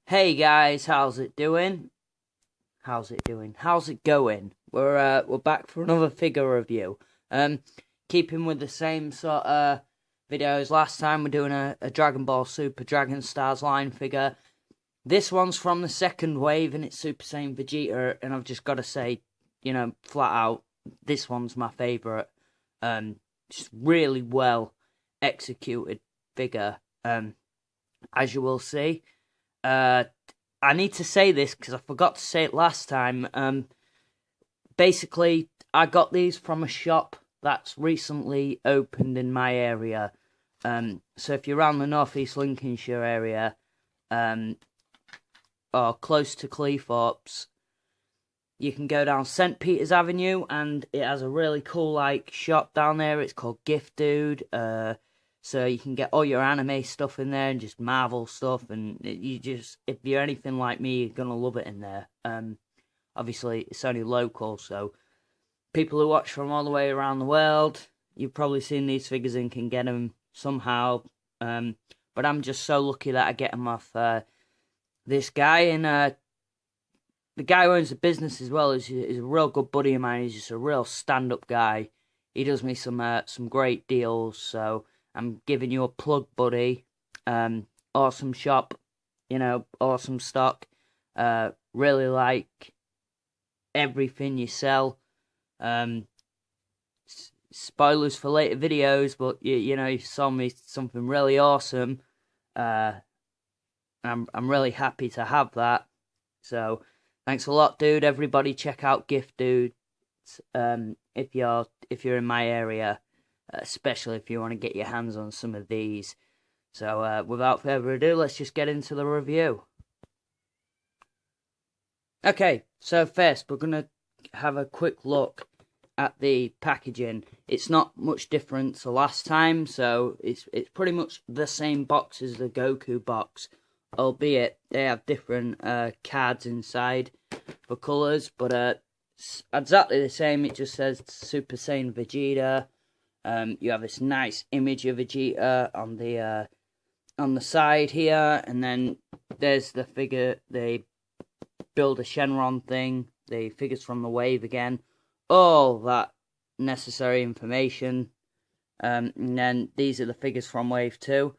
Hey guys, how's it doing? How's it doing? How's it going? We're back for another figure review. Keeping with the same sort of videos. Last time we're doing a Dragon Ball Super Dragon Stars line figure. This one's from the second wave and it's Super Saiyan Vegeta, and I've just got to say, flat out, this one's my favourite. Just really well executed figure. As you will see. I need to say this because I forgot to say it last time. Basically, I got these from a shop that's recently opened in my area. So if you're around the North East Lincolnshire area, or close to Cleethorpes, you can go down St. Peter's Avenue, and it has a really cool shop down there. It's called Gift Dude. So you can get all your anime stuff in there and just Marvel stuff, and if you're anything like me, you're gonna love it in there. Obviously it's only local, so people who watch from all the way around the world, you've probably seen these figures and can get them somehow. But I'm just so lucky that I get them off this guy, and the guy who owns the business as well is a real good buddy of mine. He's just a real stand-up guy. He does me some great deals, so I'm giving you a plug, buddy. Awesome shop, awesome stock. Really like everything you sell. Spoilers for later videos, but you saw me something really awesome. I'm really happy to have that. So thanks a lot, dude. Everybody, check out Gift Dude. If you're in my area. Especially if you want to get your hands on some of these. So without further ado, let's just get into the review. Okay, so first we're going to have a quick look at the packaging. It's not much different to last time, so it's pretty much the same box as the Goku box, albeit they have different cards inside for colours, but exactly the same. It just says Super Saiyan Vegeta. You have this nice image of Vegeta on the side here, and then there's the figure. They build a Shenron thing. The figures from the wave again. All that necessary information. And then these are the figures from wave 2.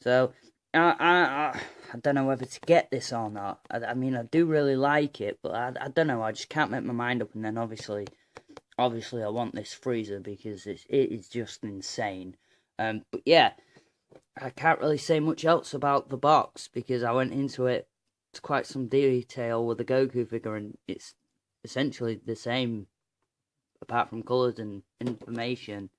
So I don't know whether to get this or not. I mean, I do really like it, but I don't know. I just can't make my mind up. And then obviously I want this freezer because it is just insane. But yeah, I can't really say much else about the box because I went into it to quite some detail with the Goku figure, and it's essentially the same apart from colours and information.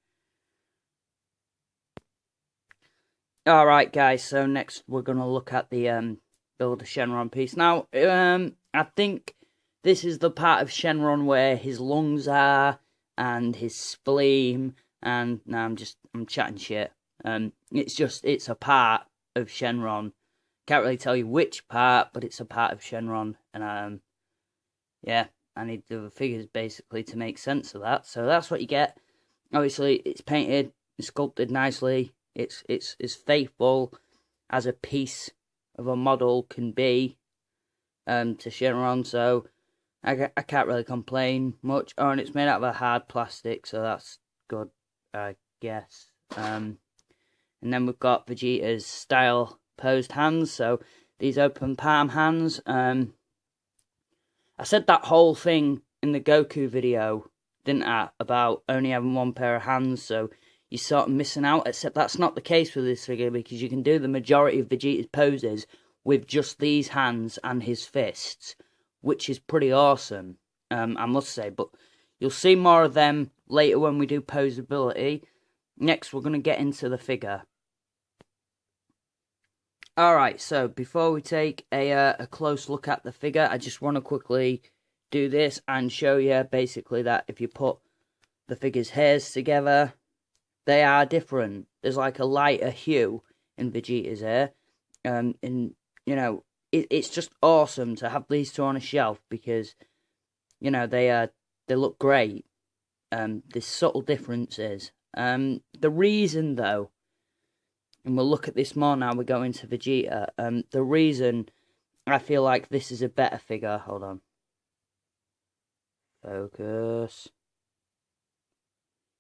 Alright guys, so next we're going to look at the Build a Shenron piece. Now, I think this is the part of Shenron where his lungs are, and his spleen, and now I'm chatting shit. It's a part of Shenron. Can't really tell you which part, but it's a part of Shenron, and yeah, I need the figures basically to make sense of that. So that's what you get. Obviously, it's painted, it's sculpted nicely. It's as faithful as a piece of a model can be to Shenron. So I can't really complain much. Oh, and it's made out of a hard plastic, so that's good, I guess. And then we've got Vegeta's style posed hands, so these open palm hands. I said that whole thing in the Goku video, didn't I, about only having one pair of hands, so you're sort of missing out, except that's not the case with this figure, because you can do the majority of Vegeta's poses with just these hands and his fists, which is pretty awesome, I must say. But you'll see more of them later when we do posability. Next, we're going to get into the figure. Alright, so before we take a close look at the figure, I just want to quickly do this and show you basically that if you put the figure's hairs together, they are different. There's like a lighter hue in Vegeta's hair, and it's just awesome to have these two on a shelf because, they look great. There's subtle differences. The reason, though, and we'll look at this more now we go into Vegeta, the reason I feel like this is a better figure. Hold on. Focus.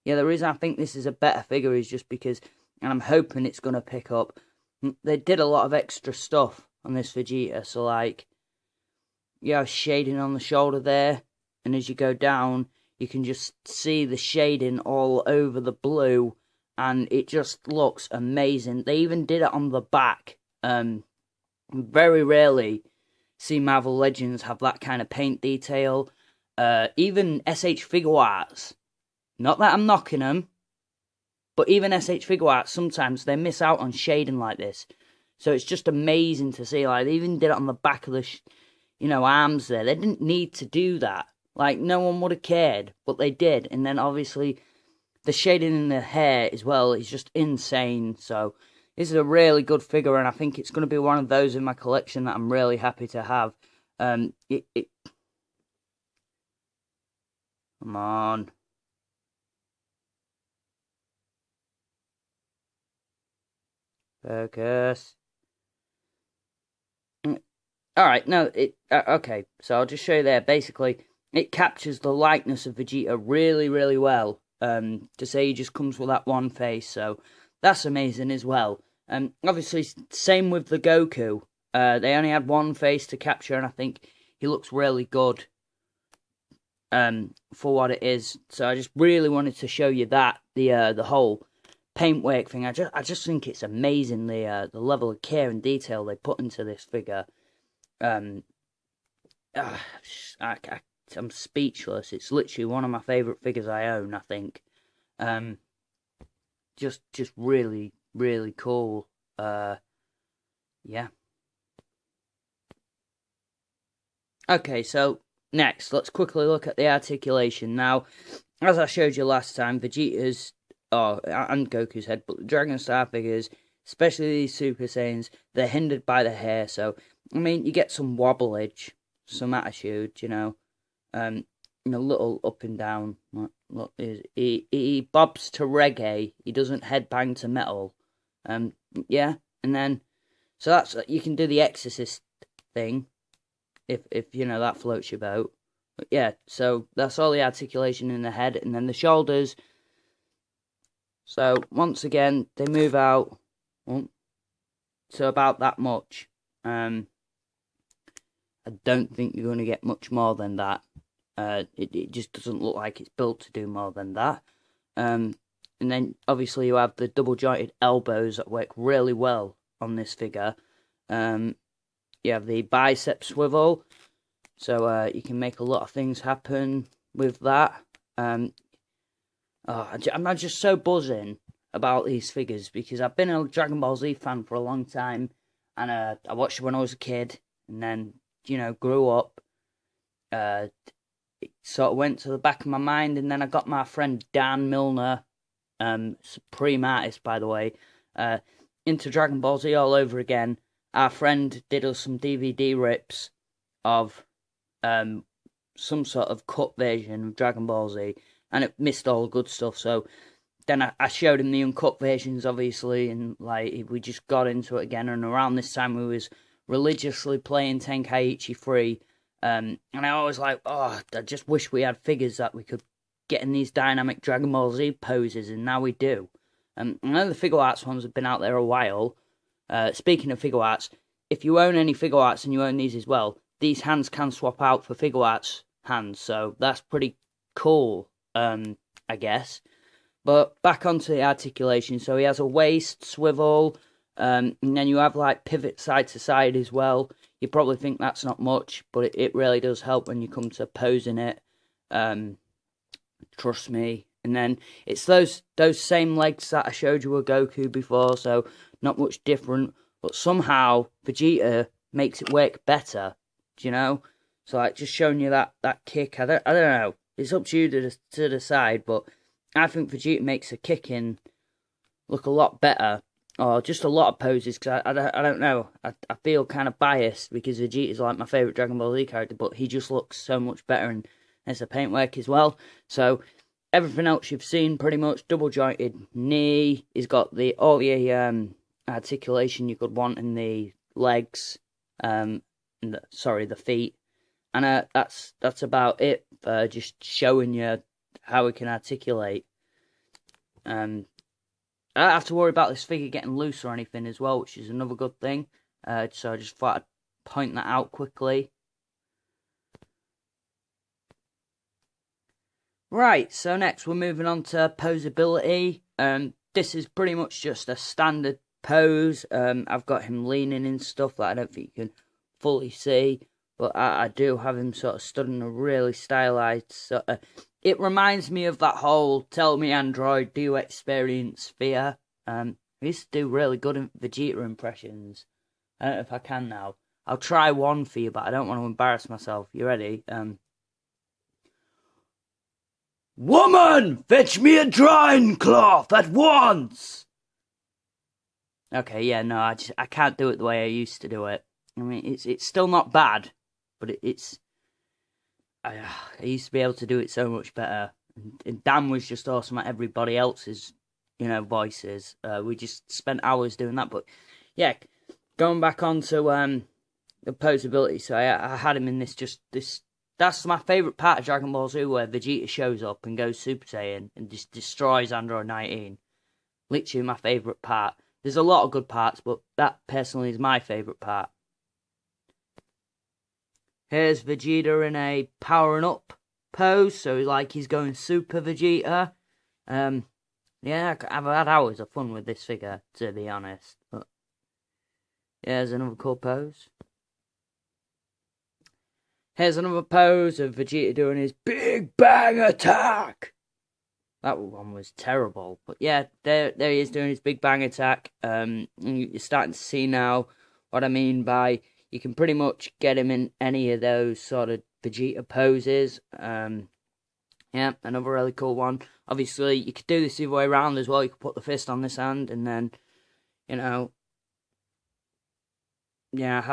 Yeah, the reason I think this is a better figure is just because, and I'm hoping it's going to pick up, they did a lot of extra stuff on this Vegeta. So, like, you have shading on the shoulder there, and as you go down, you can just see the shading all over the blue, and it just looks amazing. They even did it on the back. Very rarely see Marvel Legends have that kind of paint detail. Even SH Figure Arts, not that I'm knocking them, but even SH Figure Arts, sometimes they miss out on shading like this. So it's just amazing to see. Like, they even did it on the back of the, arms there. They didn't need to do that. Like, no one would have cared, but they did. And then, obviously, the shading in the hair as well is just insane. So, this is a really good figure, and I think it's going to be one of those in my collection that I'm really happy to have. Come on. Focus. Alright, no, okay, so I'll just show you there. Basically, it captures the likeness of Vegeta really, really well. To say he just comes with that one face, so that's amazing as well. Obviously, same with the Goku. They only had one face to capture, and I think he looks really good for what it is. So I just really wanted to show you that, the whole paintwork thing. I just think it's amazing, the level of care and detail they put into this figure. I'm speechless. It's literally one of my favourite figures I own, I think. Just really, really cool. Yeah. Okay, so next, let's quickly look at the articulation. Now, as I showed you last time, Vegeta's, and Goku's head, but the Dragon Star figures, especially these Super Saiyans, they're hindered by the hair. So, I mean, you get some wobblage, some attitude, a little up and down. Look, he bobs to reggae. He doesn't headbang to metal. Yeah, and then, so that's, you can do the Exorcist thing, if that floats your boat. But yeah, so that's all the articulation in the head, and then the shoulders. So once again, they move out to about that much. I don't think you're going to get much more than that. It just doesn't look like it's built to do more than that. And then obviously you have the double jointed elbows that work really well on this figure. You have the bicep swivel, so you can make a lot of things happen with that. I'm just so buzzing about these figures because I've been a Dragon Ball Z fan for a long time, and I watched it when I was a kid, and then grew up. It sort of went to the back of my mind, and then I got my friend Dan Milner, supreme artist by the way, into Dragon Ball Z all over again. Our friend did us some DVD rips of some sort of cut version of Dragon Ball Z, and it missed all the good stuff. So then I showed him the uncut versions, obviously, and like we just got into it again. And around this time, we was religiously playing Tenkaichi 3, and I was like, I just wish we had figures that we could get in these dynamic Dragon Ball Z poses, and now we do. I know the Figure Arts ones have been out there a while. Speaking of Figure Arts, if you own any Figure Arts and you own these as well, these hands can swap out for Figure Arts hands, so that's pretty cool, I guess. But back onto the articulation, so he has a waist swivel, and then you have like pivot side to side as well. You probably think that's not much, but it really does help when you come to posing it. Trust me. And then it's those same legs that I showed you with Goku before, so not much different. But somehow Vegeta makes it work better, So like just showing you that kick. I don't know. It's up to you to decide, but I think Vegeta makes a kicking look a lot better, or just a lot of poses. Because I don't know. I feel kind of biased because Vegeta is like my favorite Dragon Ball Z character, but he just looks so much better, and there's the paintwork as well. So everything else you've seen, pretty much double jointed knee. He's got all the articulation you could want in the legs, and sorry, the feet. And that's about it. Just showing you how we can articulate. I don't have to worry about this figure getting loose or anything as well, which is another good thing. So I just thought I'd point that out quickly. Right, so next we're moving on to posability. This is pretty much just a standard pose. I've got him leaning and stuff that I don't think you can fully see, but I do have him sort of stood in a really stylized it reminds me of that whole "Tell me, Android, do you experience fear?" I used to do really good Vegeta impressions. I don't know if I can now. I'll try one for you, but I don't want to embarrass myself. You ready? Woman, fetch me a drying cloth at once! Okay, yeah, no, I can't do it the way I used to do it. I mean, it's still not bad, but I used to be able to do it so much better. And Dan was just awesome at everybody else's, voices. We just spent hours doing that. But yeah, going back on to the posability. So I had him in this. That's my favourite part of Dragon Ball Z, where Vegeta shows up and goes Super Saiyan and just destroys Android 19. Literally my favourite part. There's a lot of good parts, but that personally is my favourite part. Here's Vegeta in a powering up pose, so like he's going Super Vegeta. Yeah, I've had hours of fun with this figure, to be honest. But yeah, there's another cool pose. Here's another pose of Vegeta doing his Big Bang Attack. That one was terrible, but yeah, there he is doing his Big Bang Attack. You're starting to see now what I mean by you can pretty much get him in any of those sort of Vegeta poses. Yeah, another really cool one. Obviously, you could do this the other way around as well. You could put the fist on this hand and then, have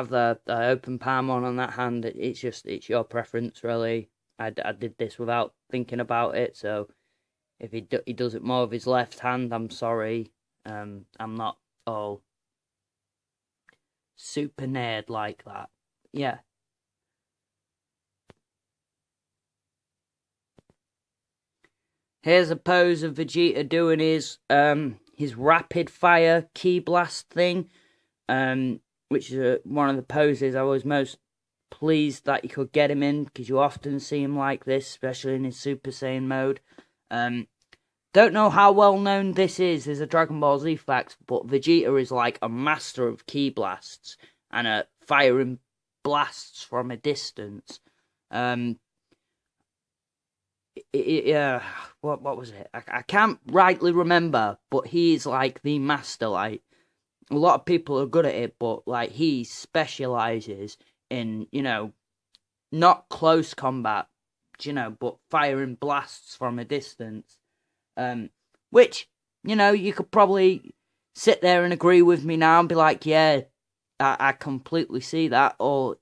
the open palm on that hand. It's your preference, really. I did this without thinking about it, so if he does it more with his left hand, I'm sorry. I'm not all super nerd like that. Yeah. Here's a pose of Vegeta doing his rapid fire ki blast thing, which is one of the poses I was most pleased that you could get him in, because you often see him like this, especially in his Super Saiyan mode. Don't know how well known this is as a Dragon Ball Z fact, but Vegeta is like a master of ki blasts and firing blasts from a distance. What was it? I can't rightly remember, but he's like the master. Like, a lot of people are good at it, but like he specializes in, not close combat, but firing blasts from a distance. Which, you could probably sit there and agree with me now and be like, yeah, I completely see that. Or,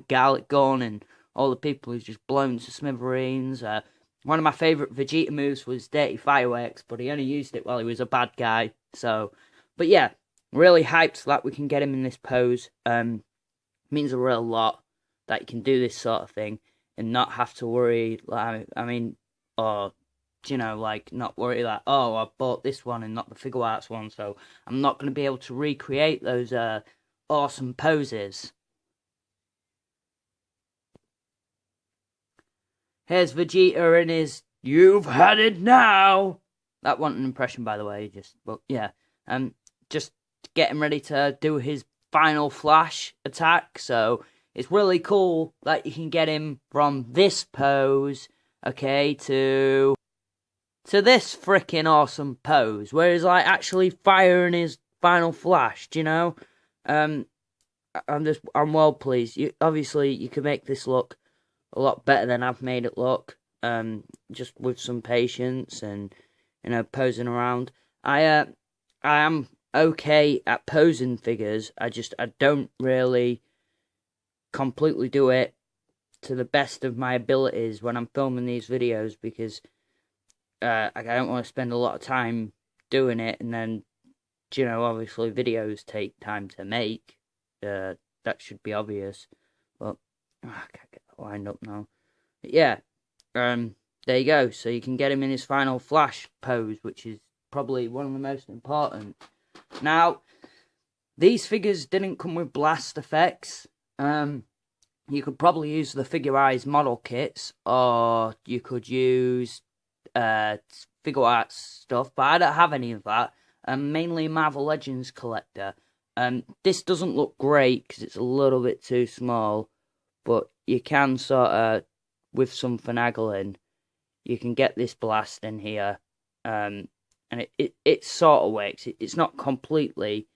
Garlic Gun and all the people who's just blown to smithereens. One of my favourite Vegeta moves was Dirty Fireworks, but he only used it while he was a bad guy. So, but yeah, really hyped that we can get him in this pose. Means a real lot that you can do this sort of thing and not have to worry, not worry that, oh, I bought this one and not the Figure Arts one, so I'm not going to be able to recreate those awesome poses. Here's Vegeta in his "You've had it now." That wasn't an impression, by the way, just getting ready to do his final flash attack, so it's really cool that you can get him from this pose, okay, to this freaking awesome pose, where he's like actually firing his final flash, I'm well pleased. Obviously, you can make this look a lot better than I've made it look, just with some patience and, posing around. I am okay at posing figures, I don't really completely do it to the best of my abilities when I'm filming these videos, because I don't want to spend a lot of time doing it, and then, obviously videos take time to make. That should be obvious. But I can't get that lined up now. But yeah, there you go. So you can get him in his final flash pose, which is probably one of the most important. Now, these figures didn't come with blast effects. You could probably use the Figureize model kits, or you could use Figure Arts stuff, but I don't have any of that. I'm mainly a Marvel Legends collector. This doesn't look great because it's a little bit too small, but you can sort of, with some finagling, you can get this blast in here, and it sort of works. It's not completely,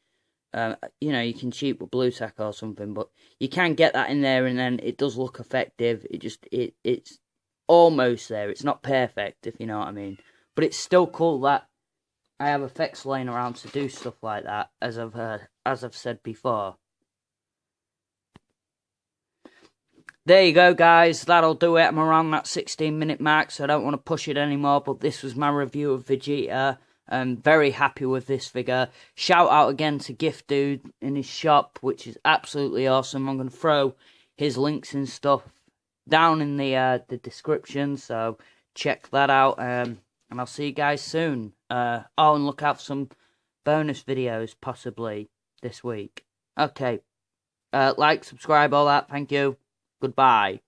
you know, you can cheat with blue tack or something, but you can get that in there, and then it does look effective. It's almost there. It's not perfect, if you know what I mean, but it's still cool that I have effects laying around to do stuff like that, as I've said before. There you go, guys. That'll do it. I'm around that 16-minute mark, so I don't want to push it anymore. But this was my review of Vegeta. I'm very happy with this figure. Shout out again to Gift Dude in his shop, which is absolutely awesome. I'm going to throw his links and stuff down in the description, so check that out. And I'll see you guys soon. And look out for some bonus videos possibly this week. Okay. Like, subscribe, all that. Thank you. Goodbye.